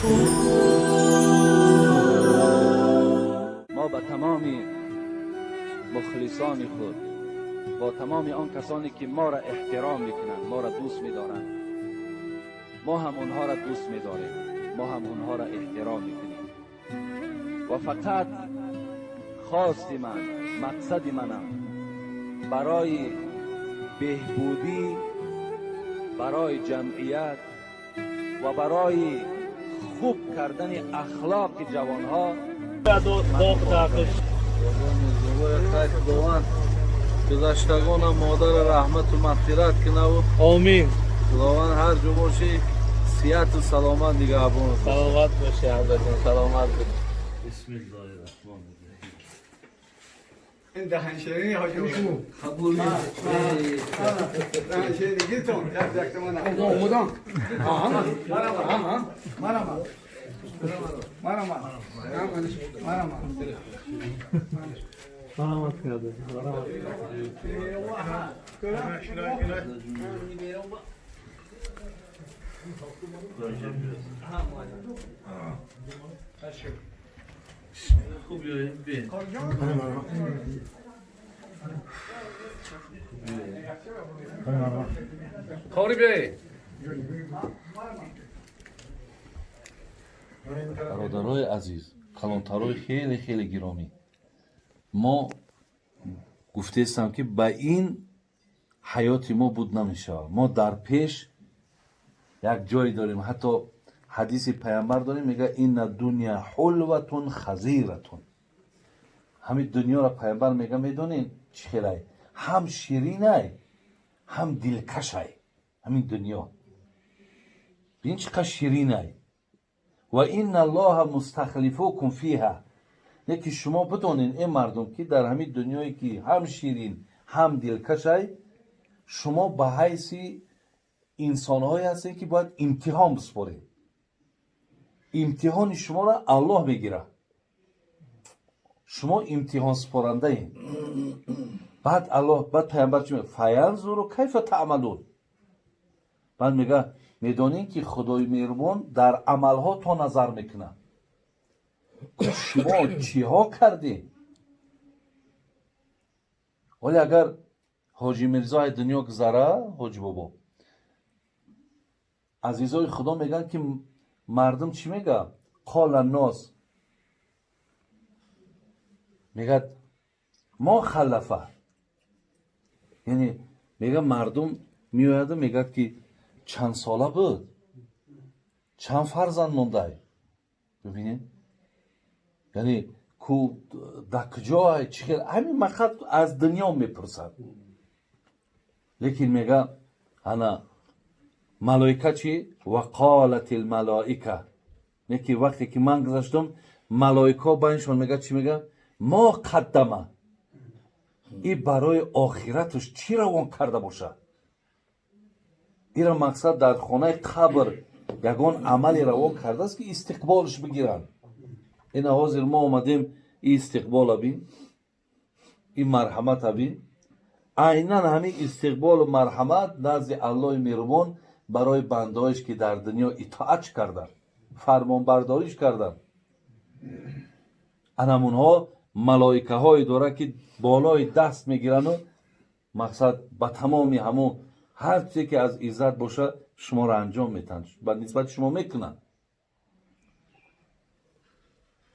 ما به تمام مخلصان خود، با تمام آن کسانی که ما را احترام میکنند، ما را دوست میدارند، ما هم اونها را دوست میداریم، ما هم اونها را احترام میکنیم و فقط خواست من، مقصد منم برای بهبودی، برای جمعیت و برای خوب کردن اخلاق جوانها گذشتگان مادر رحمت و مغفرت کنه و آمین. خداوند هر جو باشی صحت و سلامت دیگه ابون سلامت باشی حضرت، سلامت باشی. بسم الله الرحمن الرحیم. این دهنشیرینی حاجی قبول دهنشیرینی گیرتون یک من مدام سلامت کرده. خوب بین کاری بیایی. برادرای عزیز، کلانترهای خیلی خیلی گرامی، ما گفتستم که با این حیاتی ما بود نمیشه. ما در پیش یک جایی داریم، حتی حدیث پیامبر داریم، میگه این دنیا حلوتون خزیرتون. همین دنیا را پیامبر میگه میدونین چی خیلی هم شیرینه هم دلکشه. همین دنیا ببین چقدر شیرینه. و این الله مستخلفوکم فیها. یکی شما بدونین این مردم که در همین دنیایی که هم شیرین هم دلکشه، شما به حیث انسان‌هایی هستین که باید امتحان بسپارید. امتحان شما را الله میگیره. شما امتحان سپارنده این. بعد الله، بعد پیامبر چی میگه؟ فینظروا کیف تعملون. بعد میگه میدونین که خدای مهربان در عملها تو نظر میکنه. شما چی ها کردین؟ ولی اگر حاجی میرزای دنیا گذره، حاجی بابا، عزیزای خدا میگن که مردم چی میگه؟ قال الناس، میگه ما خلفه، یعنی میگه مردم میاید میگه که چند ساله بود، چند فرزند مونده. ببینید یعنی کو دکجای چی، همین مقصد از دنیا میپرسد. لیکن میگه انا ملائکه چی؟ و قالت الملائکه، یکی وقتی که من گذاشتم ملائکه بینشون میگه چی میگه؟ ما قدمه، این برای آخرتش چی روان کرده باشه. این مقصد در خانه قبر یگان عملی روان کرده است که استقبالش بگیرن. این حاضر ما آمدیم این استقبال بین، این مرحمت بین. عیناً همین استقبال و مرحمت نزد الله مهربان برای بندهایش که در دنیا اطاعت کردن، فرمان برداریش کردن. انمونها ملائکه های داره که بالای دست میگیرن و مقصد با تمامی همون هر چیزی که از عزت باشه شما را انجام میتن، با نسبت شما میکنن.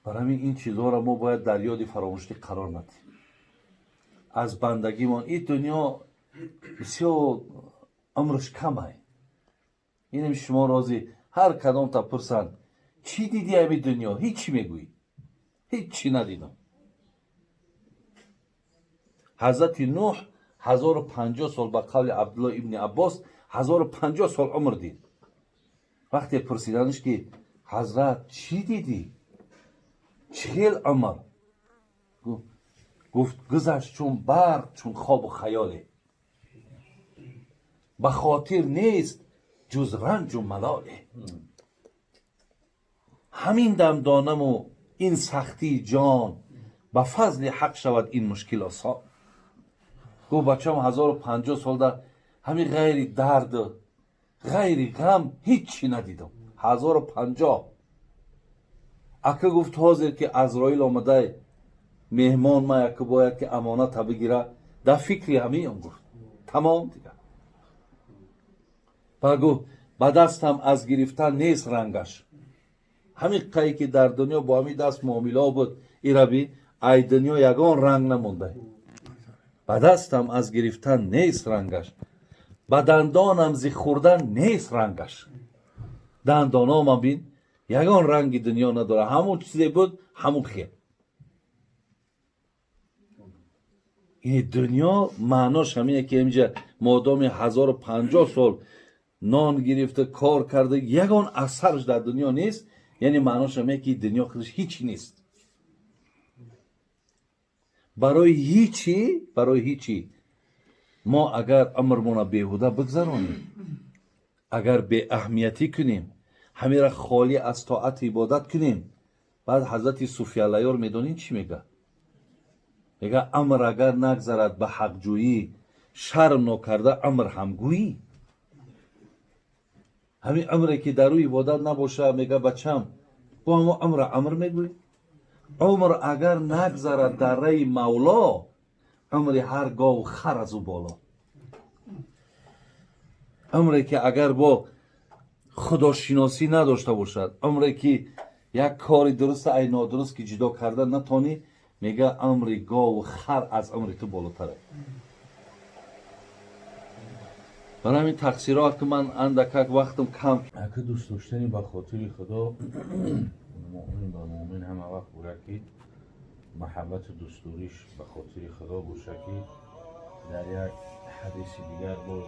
برای این چیزها را ما باید در یاد فراموشی قرار ندیم. از بندگیمان این دنیا بسیار عمرش کمه. اینم شما راضی هر کدام تا پرسن چی دیدی همین دنیا؟ هیچی میگویی هیچی ندیدم. حضرت نوح 1050 سال به قول عبدالله ابن عباس 1050 سال عمر دید. وقتی پرسیدنش که حضرت چی دیدی؟ 40 عمر. گفت گذشت چون برق، چون خواب و خیاله. به خاطر نیست جز رنج و ملاله. همین دم دانم و این سختی جان، به فضل حق شود این مشکل آسان. گفت بچه‌م 1050 سال در همین غیر درد غیر غم هیچی ندیدم. 1050 اکا گفت حاضر که عزرائیل آمده مهمان ما یکی باید که امانت بگیره در فکری همین گفت تمام دیگه بگو به دستم از گرفتن نیست رنگش همین قایی که در دنیا با همین دست معامله بود ایربی ای دنیا یگان رنگ نمونده به دستم از گرفتن نیست رنگش به دندانم زی خوردن نیست رنگش دندانام هم بین یگان رنگی دنیا نداره همون چیزی بود همون خیلی این دنیا معناش همینه که اینجا مادام 1050 سال نان گرفته کار کرده یگان اثرش در دنیا نیست یعنی معناش همینه که دنیا خودش هیچی نیست برای هیچی ما اگر امرمون بیهوده بگذرانیم اگر به اهمیتی کنیم همین را خالی از طاعت عبادت کنیم بعد حضرت صوفی علیار میدونین چی میگه میگه امر اگر نگذرد به حق جویی شرم نکرده امر همگویی همین امری که در روی عبادت نباشه میگه بچم با همون امر میگویی عمر اگر نگذرد در رای مولا عمر هر گاو خر از او بالا عمری که اگر با خداشناسی نداشته باشد عمری که یک کاری درست ای نادرست که جدا کرده نتانی میگه عمر گاو خر از عمر تو بالاتره برای همین تقصیرات که من اندکک وقتم کم اگه دوست داشتنی به خاطر خدا مؤمن با مؤمن همه وقت بوده که محبت دوستوریش به خاطر خدا باشه که در یک حدیث دیگر باز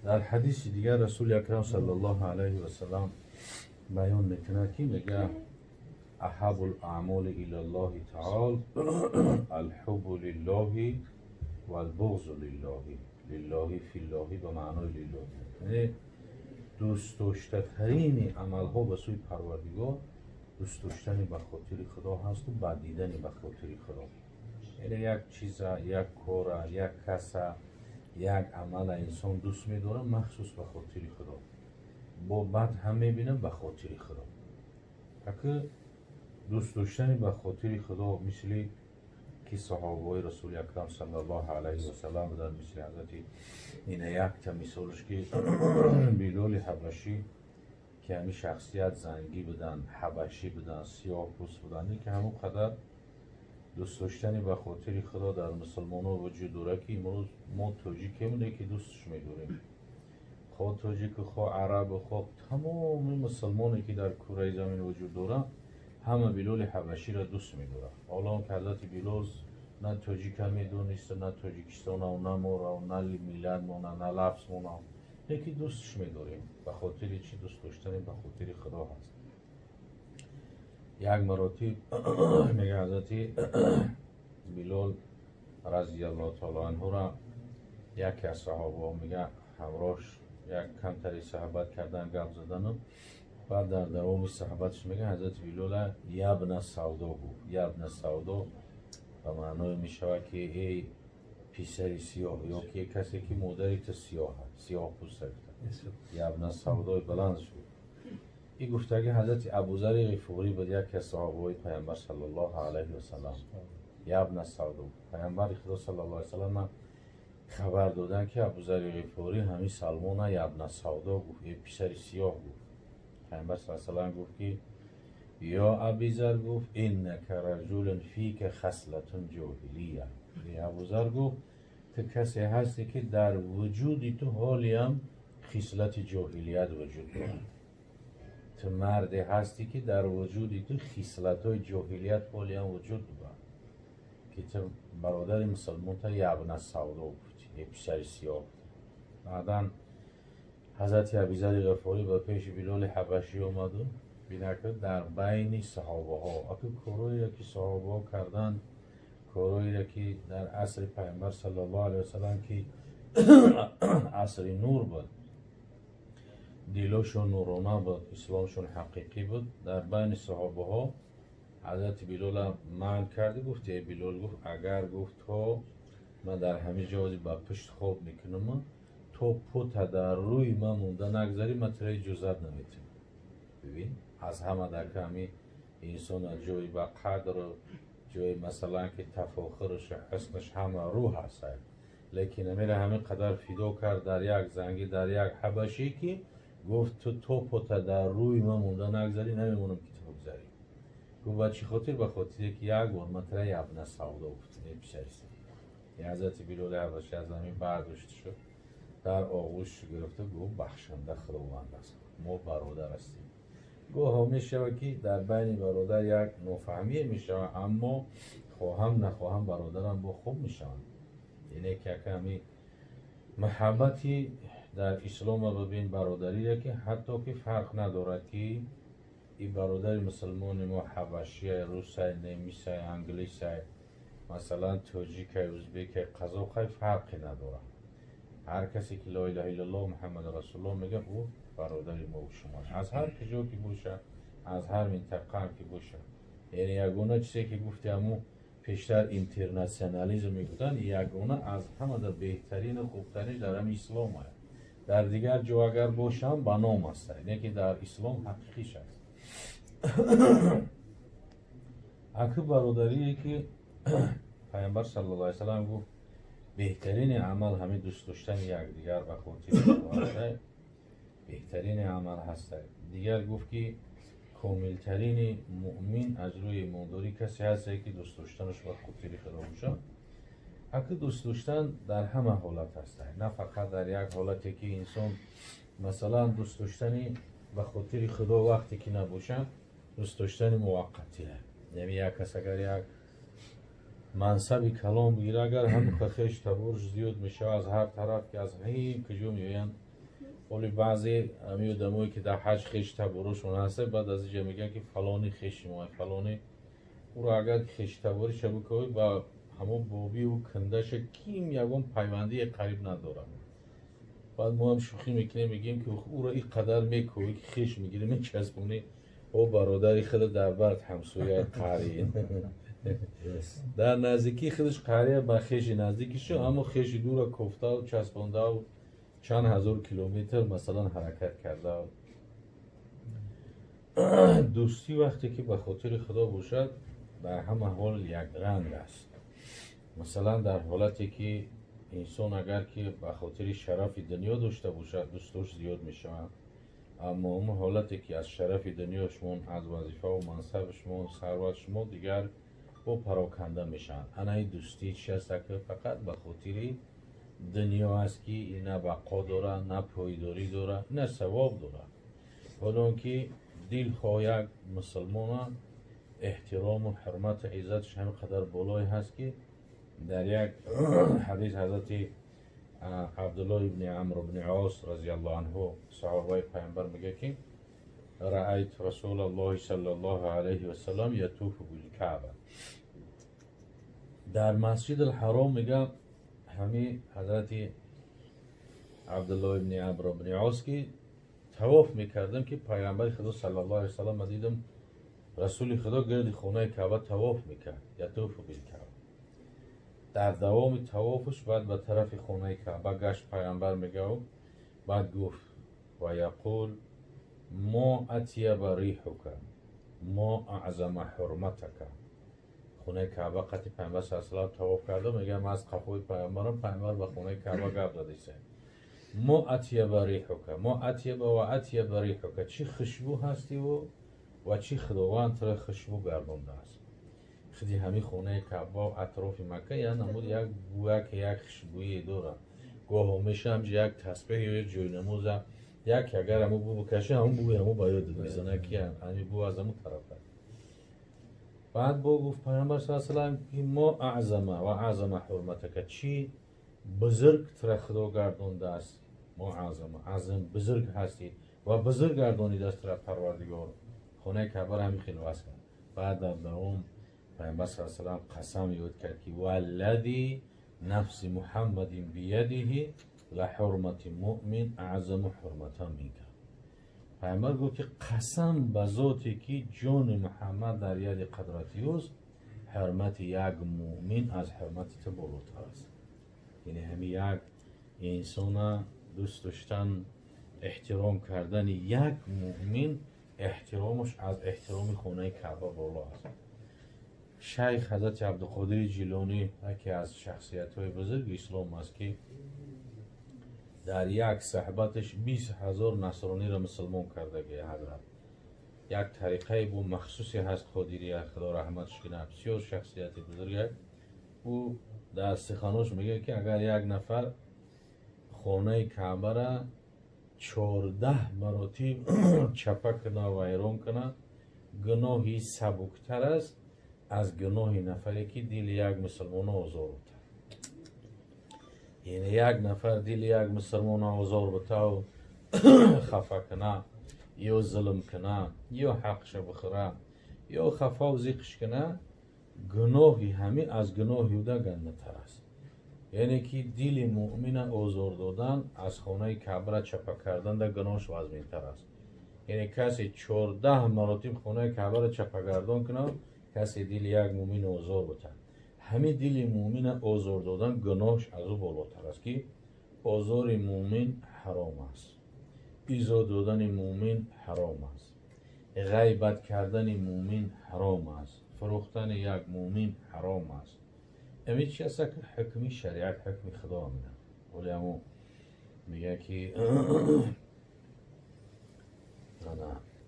در حدیث دیگر رسول اکرم صلی الله علیه و سلام بیان میکنه که میگه احب الاعمال الى الله تعالی الحب لله و البغض لله فی الله به معنای لله یعنی دوست داشتنی عمل ها به سوی پروردگار دوست داشتنی به خاطر خدا هست و بعد دیدنی به خاطر خدا یعنی یک چیز یک کار یک کس یک عمل انسان دوست می‌داره مخصوص به خاطر خدا با بعد هم می‌بینه به خاطر خدا اگه دوست داشتنی به خاطر خدا مثل که صحابه رسول اکرم صلی الله علیه و سلم بودن مثل حضرت این یک تا مثالش که بلال حبشی که همین شخصیت زنگی بودن حبشی بودن سیاه پوست بودن که همون قدر دوست داشتنی به خاطر خدا در مسلمان ها وجود داره که امروز ما تاجیک همونه که دوستش میداریم خواه تاجیک خواه عرب خواه تمام مسلمانی که در کره زمین وجود داره همه بلال حبشی را دوست میداره حالا که حضرت بلال نه تاجیک هم میدونیست نه تاجیکستان و نه مورا و نه میلاد مونه نه لفظ مونه یکی دوستش میداریم به خاطر چی دوست داشتنی به خاطر خدا هست یک مراتب میگه حضرت بلال رضی الله تعالی عنه را یکی از صحابه میگه همراهش یک کمتری صحبت کردن گپ زدن بعد در دوام صحبتش میگه حضرت بلال یبن سودا گفت یبن سودا به معنای میشود که ای پسر سیاه یا که کسی که مادری تو سیاه پوسته یبن سودا بلند شد این گفته که حضرت ابوذر غفاری بود یک از صحابه پیامبر صلی الله علیه و سلم یبن سودا پیامبر خدا صلی الله علیه و سلم خبر دادن که ابوذر غفاری همین سلمان یبن سودا گفت یه پسر سیاه گفت پیامبر صلی الله علیه و سلم گفت که یا ابوذر گفت انک رجل فیک خصلة جاهلیه یا ابوذر گفت تو کسی هستی که در وجودی تو حالی هم خصلت جاهلیت وجود داره تو مردی هستی که در وجودی تو خصلت های جاهلیت حالی هم وجود داره که تو برادر مسلمان تا یبن سودا بودی یه پسر سیاه بعدا حضرت ابوذر غفاری با پیش بلال حبشی اومدن بینه که در بین صحابه ها اگه کارایی که صحابه ها کردن کارایی که در عصر پیامبر صلی الله علیه وسلم که عصر نور بود دیلاشون نورانه بود اسلامشون حقیقی بود در بین صحابه ها حضرت بلال هم من کرده گفت ای بلال گفت اگر گفت تو من در همه جوازی با پشت خواب میکنم تو پوت در روی من مونده نگذاری من ترای جزت نمیتونم. ببین از همه در کمی انسان از جای با قدر و جای مثلا که تفاخرش و حسنش همه روح هست، لیکن امیل همه قدر فیدو کرد در یک زنگی در یک حبشی که گفت تو پوت در روی من مونده نگذاری نمیمونم که تو بگذاری. گفت با چی خاطر؟ به خاطر که یک بار من ترای ابن سعوده افتاده پیشش حضرت بلال حبشی از زمین برداشته شد در آغوش گرفته گفت بخشنده خداوند است ما برادر هستیم. گوه میشه که در بین برادر یک نفهمی میشه اما خواهم نخواهم برادرم با خوب میشوند. یعنی که کمی محبتی در اسلام ببین برادری که حتی که فرق نداره که این برادر مسلمان ما حبشی روسای نمیسای انگلیسای مثلا تاجیک ازبک قزاق فرقی نداره. هر کسی که لا اله الا الله محمد رسول الله میگه او برادر ما و شما از هر کجا که باشه از هر منطقه هم که باشه. یعنی یگونه چیزی که گفتی همون پیشتر اینترنشنالیسم میگفتن یگونه از همه در بهترین و خوبترین در هم اسلام هست. در دیگر جا اگر باشم به نام است، یعنی که در اسلام حقیقیش است. اکو برادریه که پیامبر صلی الله علیه و سلم گفت بهترین عمل همه دوست داشتن یکدیگر و خاطر بهترین عمل هست. دیگر گفت که کاملترین مؤمن از روی ایمانداری کسی هست که دوست داشتنش با خاطر خدا باشه. اگه دوست داشتن در همه حالت هست، نه فقط در یک حالتی که انسان مثلا دوست داشتنی به خاطر خدا وقتی که نباشه دوست داشتنی موقتیه. یعنی یک کس اگر یک منصبی کلام بگیره اگر هم خیش تبورش زیاد میشه از هر طرف که از هی کجا میوین ولی بعضی همی آدمایی که در حج خیش تبورشون هسته بعد از اینجا میگن که فلانی خیش ما فلانی او را اگر خیش تبوری شبه که با همون بابی و کندش کیم یکم پیوندی قریب ندارم. بعد ما هم شوخی میکنیم میگیم که او را این قدر میکوی که خیش میگیره میچسبونی او برادری خود در برد همسویه قریه در نزدیکی خودش قریه با خیش نزدیکی شو اما خیش دور کفته و چسبانده و چند هزار کیلومتر مثلا حرکت کرده. دوستی وقتی که به خاطر خدا باشد در همه حال یک رنگ است. مثلا در حالتی که انسان اگر که به خاطر شرف دنیا داشته باشد دوستش زیاد می شود، اما اون حالتی که از شرف دنیا شما از وظیفه و منصب شما ثروت شما دیگر با پراکنده میشن. انا دوستی چی است که فقط به خاطر دنیا است که نه بقا داره نه پایداری داره نه ثواب داره. حالا که دل خواه یک مسلمان احترام و حرمت عزتش همه قدر بالای هست که در یک حدیث حضرت عبدالله ابن عمرو ابن عاص رضی الله عنه صحابه پیامبر میگه که رأیت رسول الله صلی الله علیه و سلم یطوف بالکعبه. در مسجد الحرام میگه همین حضرت عبدالله ابن عمرو ابن عاص که طواف میکردم که پیامبر خدا صلی الله علیه و سلم دیدم رسول خدا گرد خانه کعبه طواف میکرد یطوف بالکعبه. در دوام طوافش بعد به طرف خانه کعبه گشت پیامبر میگه و بعد گفت و یقول ما اطیب ریحک ما اعظم حرمتک. خانه کعبه قطع پیامبر صلی الله علیه و سلم طواف کرده میگه من از قفوی پیامبرم پیامبر به خانه کعبه گفت داده است ما اطیب ریحک ما اطیب و اطیب ریحک چی خوشبو هستی و چی خداوند تو خوشبو گردانده است. خودی همین خانه کعبه و اطراف مکه یا نمود یک بویه که یک خوشبویی داره. گاه همیشه هم یک تسبیح یا یک جوی نموز یک اگر همون بو بکشه همون بوی همون باید میزنه که همین بو از همون طرف هست. بعد با گفت پیامبر صلی الله علیه و سلم ما اعظم و اعظم حرمتک چی بزرگ تر خدا گردانده است. ما اعظم بزرگ هستی و بزرگ گردانیده است تر پروردگار. خانه کعبه همین خیلی واسه بعد در دوام پیامبر صلی الله علیه و سلم قسم یاد کرد که والذی نفس محمد بیده لحرمت مؤمن اعظم حرمتا منک. پیامبر گفت که قسم به ذاتی که جان محمد در ید قدرتی است، حرمت یک مؤمن از حرمت تو بالاتر است. یعنی همین یک انسان دوست داشتن احترام کردن یک مؤمن احترامش از احترام خانه کعبه بالا است. شیخ حضرت عبدالقادر جیلانی یکی از شخصیت های بزرگ اسلام است که در یک صحبتش 20,000 نصرانی را مسلمان کرده گه حضرت. یک طریقه با مخصوصی هست قادریه، خدا رحمتش کنه، بسیار شخصیت بزرگه. او در سخنوش میگه که اگر یک نفر خانه کعبه را 14 مراتب چپه کنه و ویران کنه، گناهی سبکتر است از گناه نفری که دل یک مسلمان آزار بده. یعنی یک نفر دل یک مسلمان آزار بده و خفه کنه یا ظلم کنه یا حقش بخوره یا خفه و زیقش کنه، گناهی همه از گناهی او گنده تر است. یعنی که دل مؤمن آزار دادن از خانه کعبه را چپه کردن در گناهش وزمین تر است. یعنی کسی 14 مراتب خانه کعبه را چپه گردان کنه، کسی دل یک مؤمن آزار بده. همه دل مؤمن آزار دادن گناهش از او بالاتر است که آزار مؤمن حرام است، ایذا دادن مؤمن حرام است، غیبت کردن مؤمن حرام است، فروختن یک مؤمن حرام است. امی چی است که حکمی شریعت حکم خدا میدن. ولی امو میگه که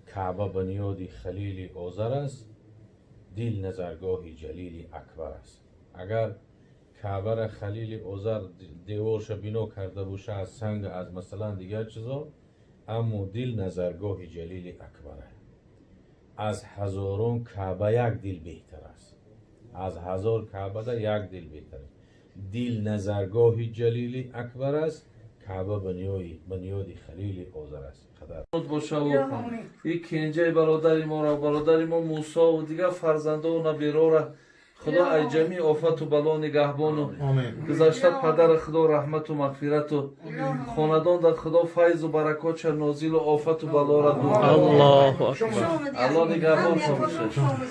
کعبه بنیادی خلیل آذر است، دل نظرگاهی جلیل اکبر است. اگر کعبه را خلیل آذر دیوارش بنا کرده باشه از سنگ، از مثلا دیگر چیزا، اما دل نظرگاهی جلیل اکبر است. از هزاران کعبه یک دل بهتر است. از 1000 کعبه در یک دل بهتر است. دل نظرگاهی جلیل اکبر است. کعبه بنیادی خلیل آذر است. خدا باشه و یک کنجه برادر ما را، برادر ما موسی و دیگر فرزنده و نبیرا را خدا از جمعی آفت و بلا نگهبان و گذشته پدر خدا رحمت و مغفرت و خاندان در خدا فیض و برکات چه نازل و آفت و بلا را دور. الله اکبر. الله نگهبان باشه.